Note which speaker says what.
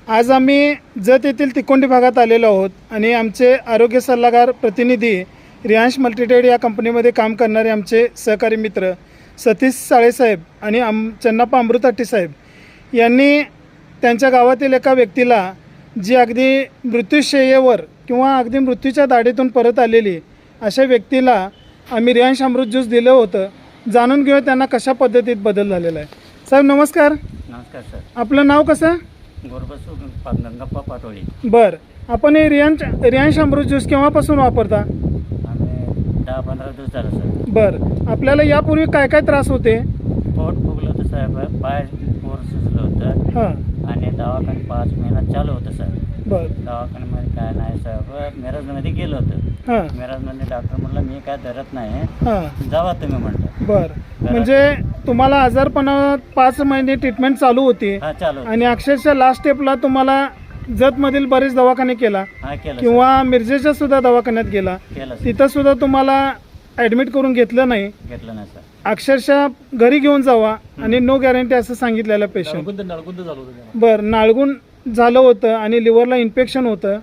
Speaker 1: आज आम्ही जत येथील तिकोंडी भागात आलेलो आहोत आणि आमचे आरोग्य सल्लागार प्रतिनिधी रियांश मल्टीटेड या कंपनीमध्ये काम करणारे आमचे सहकारी मित्र सतीश साळेसाहेब आणि चन्नाप्पा अमृताटी साहेब यांनी त्यांच्या गावातील एका व्यक्तीला जी अगदी मृत्यूशय्येवर किंवा अगदी मृत्यूच्या दाढीतून परत आलेली अशा व्यक्तीला आम्ही रियांश अमृत ज्यूस दिलं होतं. जाणून घेऊया त्यांना कशा पद्धतीत बदल झालेला आहे. साहेब नमस्कार.
Speaker 2: नमस्कार सर.
Speaker 1: आपलं नाव कसं?
Speaker 2: गोरबसू गंगप्पा पाटोळी.
Speaker 1: बरं, आपण हे रियांश अमृत ज्यूस केव्हापासून वापरता?
Speaker 2: आम्ही 10-15 दिवस झालं सर.
Speaker 1: बरं, आपल्याला यापूर्वी काय काय त्रास होते?
Speaker 2: पोट फुगलं होतं साहेब, पाय पोर सुजलं होतं
Speaker 1: हां.
Speaker 2: आणि दवाखाने 5 महिन्यात चालू होतं सर.
Speaker 1: बरं.
Speaker 2: दवाखान्यामध्ये काय नाही साहेब, मिराजमध्ये गेलं होतं.
Speaker 1: हां.
Speaker 2: मिराजमध्ये डॉक्टर म्हणलं मी काय धरत नाही,
Speaker 1: हां.
Speaker 2: जावा तुम्ही म्हटलं.
Speaker 1: बरं, म्हणजे तुम्हाला आजारपणात 5 महिने ट्रीटमेंट चालू होती
Speaker 2: हा चालू होतं.
Speaker 1: आणि अक्षरशः लास्ट स्टेपला तुम्हाला जतमधील बरेच दवाखाने केला
Speaker 2: हा केलं
Speaker 1: किंवा मिरजेच्या सुद्धा दवाखान्यात गेला,
Speaker 2: केलं सर.
Speaker 1: तिथं सुद्धा तुम्हाला ॲडमिट करून घेतलं नाही.
Speaker 2: घेतलं नाही सर.
Speaker 1: अक्षरशः घरी घेऊन जावा आणि नो गॅरंटी असं सांगितलेलं पेशंट.
Speaker 2: नळगुंद झालं होतं.
Speaker 1: बरं, नाळगुण झालं होतं आणि लिव्हरला इन्फेक्शन होतं